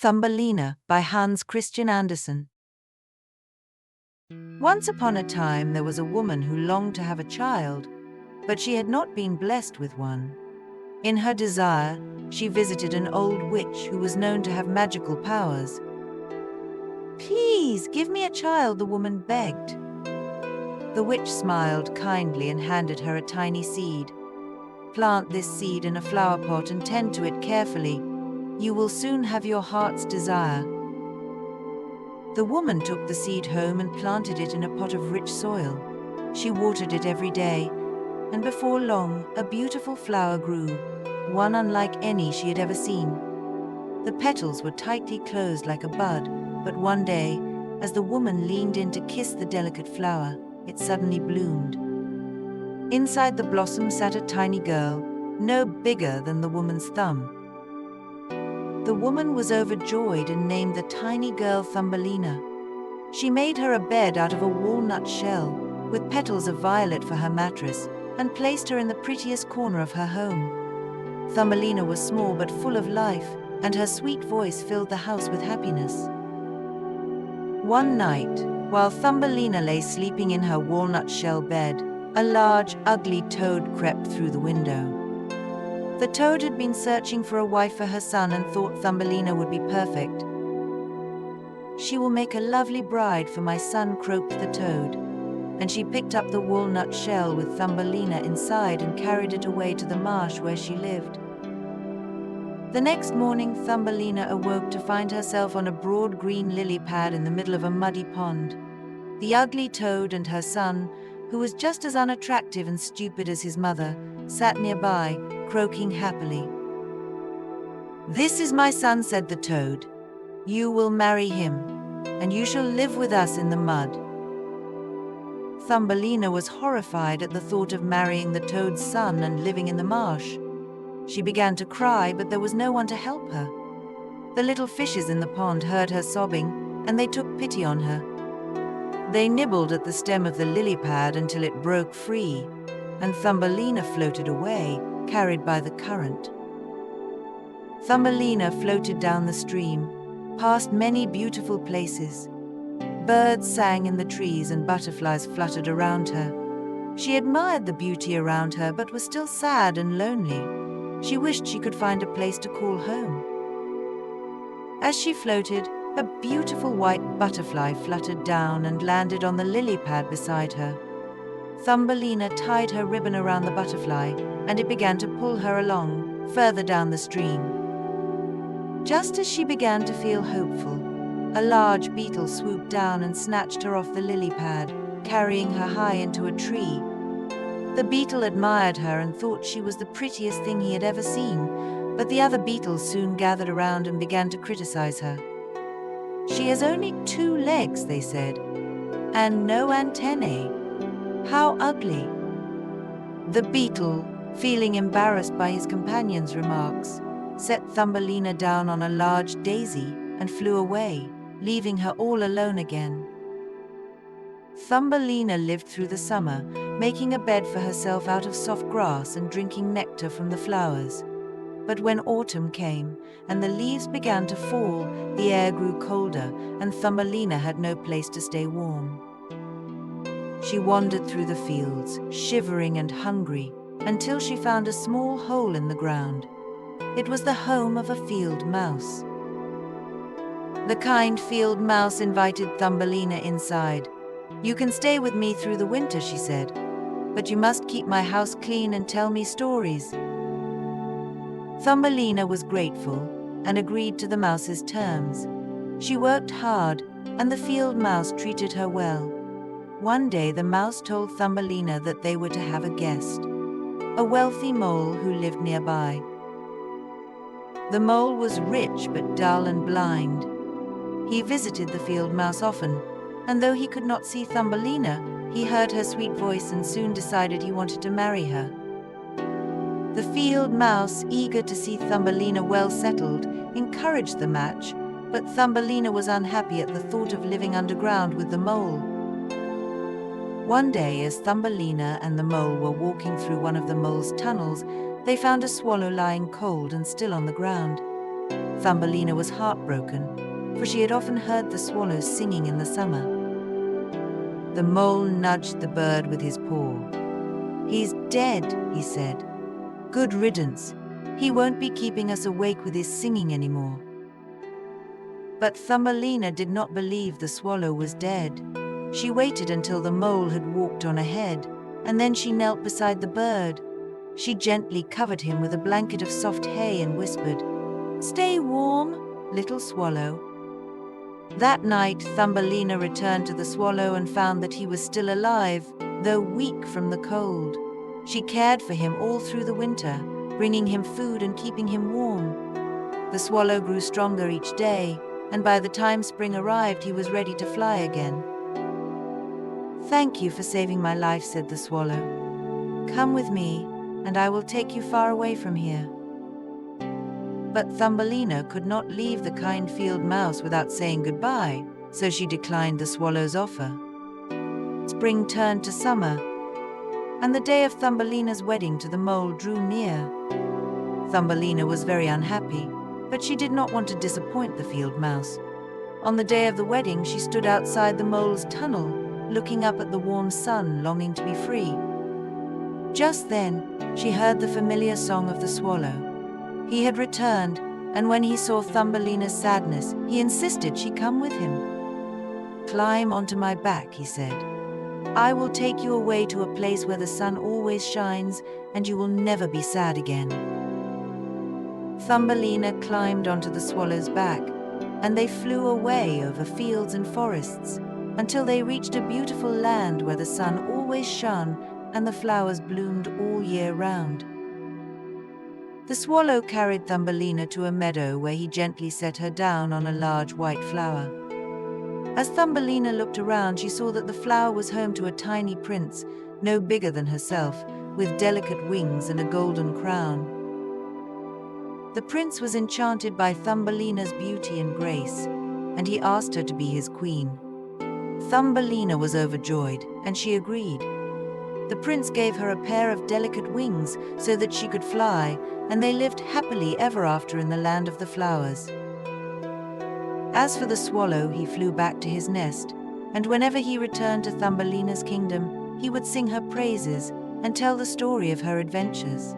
Thumbelina by Hans Christian Andersen. Once upon a time there was a woman who longed to have a child, but she had not been blessed with one. In her desire, she visited an old witch who was known to have magical powers. "Please, give me a child," the woman begged. The witch smiled kindly and handed her a tiny seed. "Plant this seed in a flower pot and tend to it carefully. You will soon have your heart's desire." The woman took the seed home and planted it in a pot of rich soil. She watered it every day, and before long, a beautiful flower grew, one unlike any she had ever seen. The petals were tightly closed like a bud, but one day, as the woman leaned in to kiss the delicate flower, it suddenly bloomed. Inside the blossom sat a tiny girl, no bigger than the woman's thumb. The woman was overjoyed and named the tiny girl Thumbelina. She made her a bed out of a walnut shell, with petals of violet for her mattress, and placed her in the prettiest corner of her home. Thumbelina was small but full of life, and her sweet voice filled the house with happiness. One night, while Thumbelina lay sleeping in her walnut shell bed, a large, ugly toad crept through the window. The toad had been searching for a wife for her son and thought Thumbelina would be perfect. "She will make a lovely bride for my son," croaked the toad, and she picked up the walnut shell with Thumbelina inside and carried it away to the marsh where she lived. The next morning, Thumbelina awoke to find herself on a broad green lily pad in the middle of a muddy pond. The ugly toad and her son, who was just as unattractive and stupid as his mother, sat nearby, croaking happily. "This is my son," said the toad. "You will marry him, and you shall live with us in the mud." Thumbelina was horrified at the thought of marrying the toad's son and living in the marsh. She began to cry, but there was no one to help her. The little fishes in the pond heard her sobbing, and they took pity on her. They nibbled at the stem of the lily pad until it broke free, and Thumbelina floated away, carried by the current. Thumbelina floated down the stream, past many beautiful places. Birds sang in the trees and butterflies fluttered around her. She admired the beauty around her but was still sad and lonely. She wished she could find a place to call home. As she floated, a beautiful white butterfly fluttered down and landed on the lily pad beside her. Thumbelina tied her ribbon around the butterfly, and it began to pull her along, further down the stream. Just as she began to feel hopeful, a large beetle swooped down and snatched her off the lily pad, carrying her high into a tree. The beetle admired her and thought she was the prettiest thing he had ever seen, but the other beetles soon gathered around and began to criticize her. "She has only 2 legs," they said, "and no antennae. How ugly." The beetle, feeling embarrassed by his companion's remarks, set Thumbelina down on a large daisy and flew away, leaving her all alone again. Thumbelina lived through the summer, making a bed for herself out of soft grass and drinking nectar from the flowers. But when autumn came and the leaves began to fall, the air grew colder and Thumbelina had no place to stay warm. She wandered through the fields, shivering and hungry, until she found a small hole in the ground. It was the home of a field mouse. The kind field mouse invited Thumbelina inside. "You can stay with me through the winter," she said, "but you must keep my house clean and tell me stories." Thumbelina was grateful and agreed to the mouse's terms. She worked hard, and the field mouse treated her well. One day the mouse told Thumbelina that they were to have a guest, a wealthy mole who lived nearby. The mole was rich but dull and blind. He visited the field mouse often, and though he could not see Thumbelina, he heard her sweet voice and soon decided he wanted to marry her. The field mouse, eager to see Thumbelina well settled, encouraged the match, but Thumbelina was unhappy at the thought of living underground with the mole. One day, as Thumbelina and the mole were walking through one of the mole's tunnels, they found a swallow lying cold and still on the ground. Thumbelina was heartbroken, for she had often heard the swallows singing in the summer. The mole nudged the bird with his paw. "He's dead," he said. "Good riddance. He won't be keeping us awake with his singing anymore." But Thumbelina did not believe the swallow was dead. She waited until the mole had walked on ahead, and then she knelt beside the bird. She gently covered him with a blanket of soft hay and whispered, "Stay warm, little swallow." That night, Thumbelina returned to the swallow and found that he was still alive, though weak from the cold. She cared for him all through the winter, bringing him food and keeping him warm. The swallow grew stronger each day, and by the time spring arrived, he was ready to fly again. "Thank you for saving my life," said the swallow. "Come with me, and I will take you far away from here." But Thumbelina could not leave the kind field mouse without saying goodbye, so she declined the swallow's offer. Spring turned to summer, and the day of Thumbelina's wedding to the mole drew near. Thumbelina was very unhappy, but she did not want to disappoint the field mouse. On the day of the wedding, she stood outside the mole's tunnel, looking up at the warm sun, longing to be free. Just then, she heard the familiar song of the swallow. He had returned, and when he saw Thumbelina's sadness, he insisted she come with him. "Climb onto my back," he said. "I will take you away to a place where the sun always shines, and you will never be sad again." Thumbelina climbed onto the swallow's back, and they flew away over fields and forests until they reached a beautiful land where the sun always shone and the flowers bloomed all year round. The swallow carried Thumbelina to a meadow where he gently set her down on a large white flower. As Thumbelina looked around, she saw that the flower was home to a tiny prince, no bigger than herself, with delicate wings and a golden crown. The prince was enchanted by Thumbelina's beauty and grace, and he asked her to be his queen. Thumbelina was overjoyed, and she agreed. The prince gave her a pair of delicate wings so that she could fly, and they lived happily ever after in the land of the flowers. As for the swallow, he flew back to his nest, and whenever he returned to Thumbelina's kingdom, he would sing her praises and tell the story of her adventures.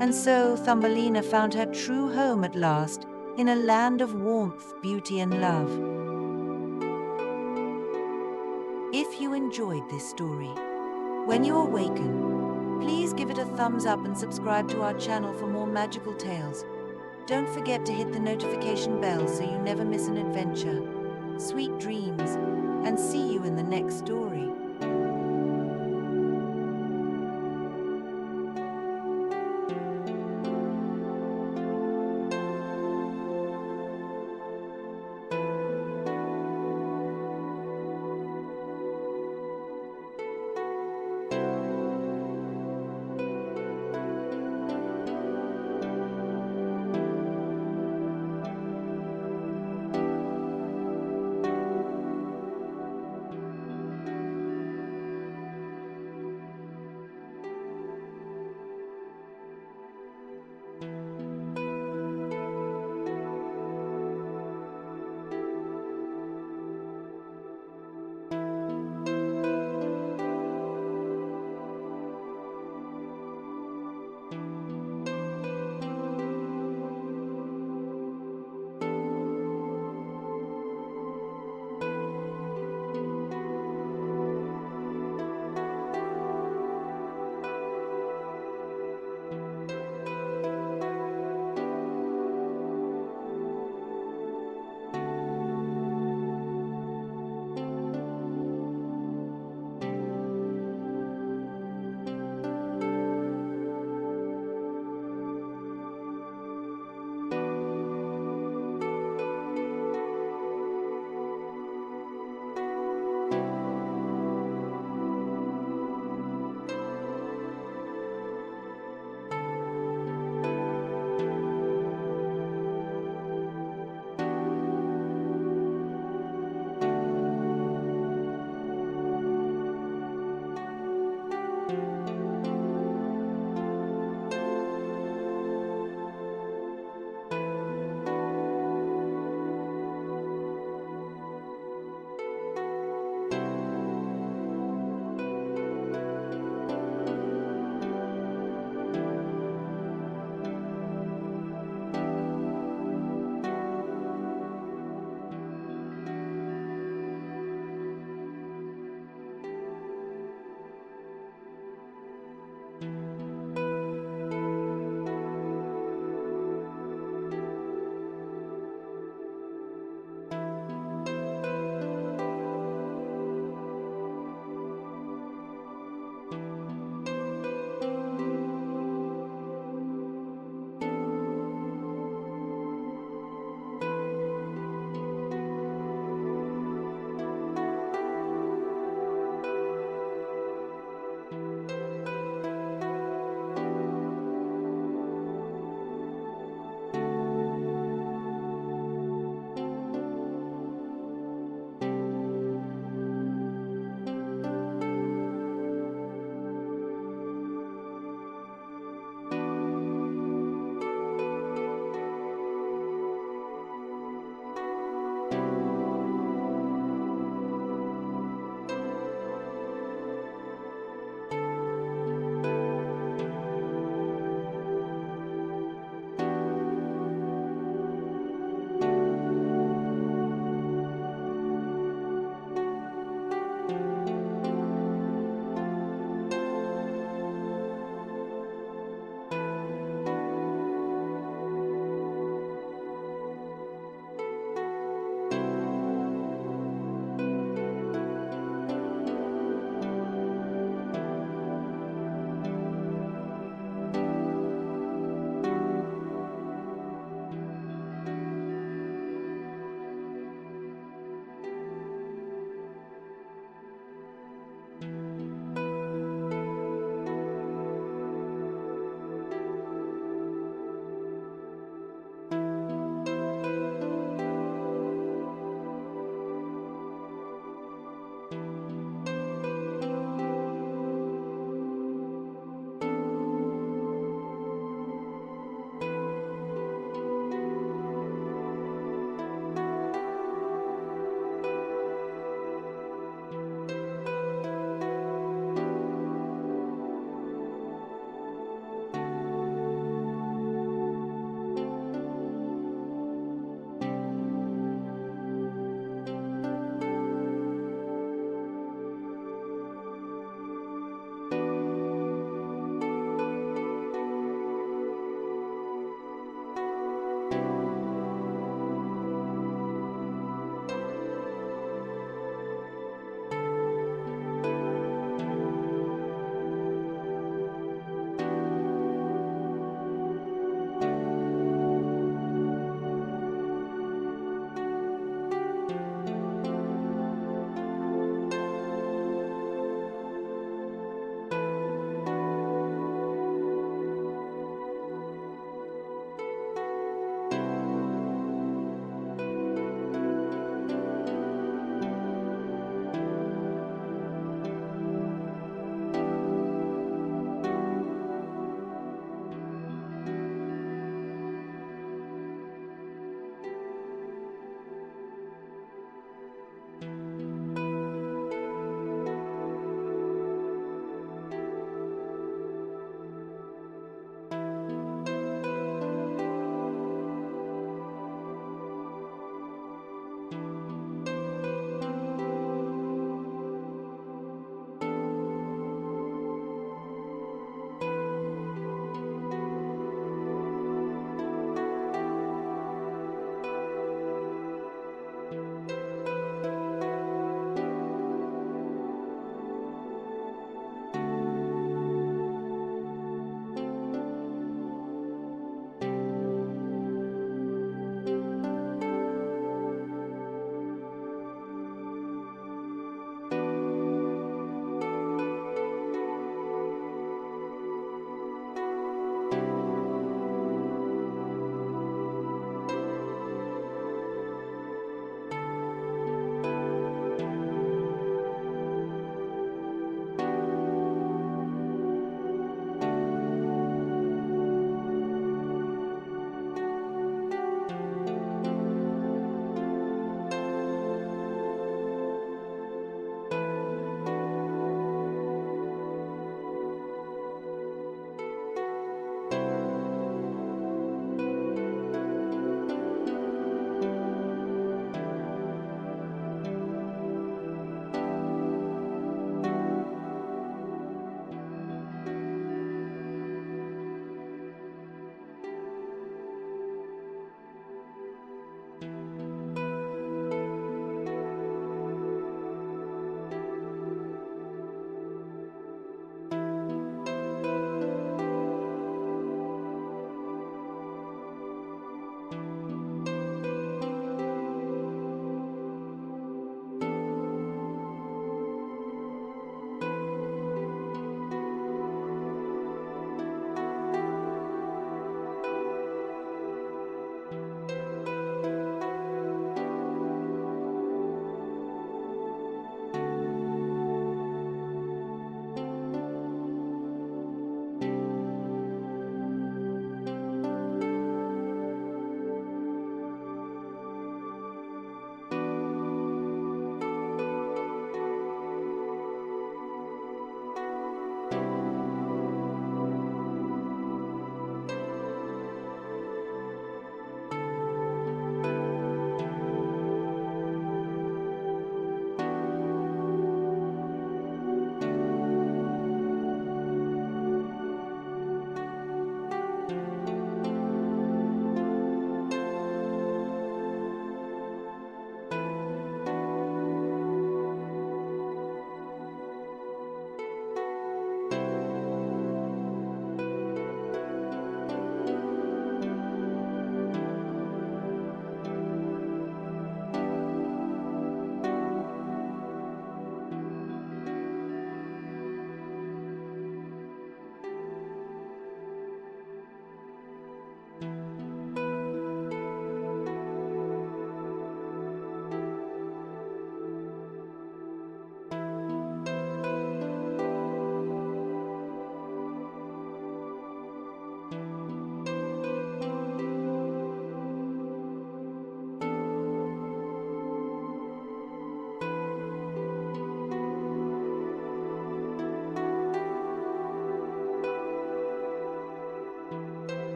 And so Thumbelina found her true home at last, in a land of warmth, beauty, and love. If you enjoyed this story, when you awaken, please give it a thumbs up and subscribe to our channel for more magical tales. Don't forget to hit the notification bell so you never miss an adventure. Sweet dreams, and see you in the next story.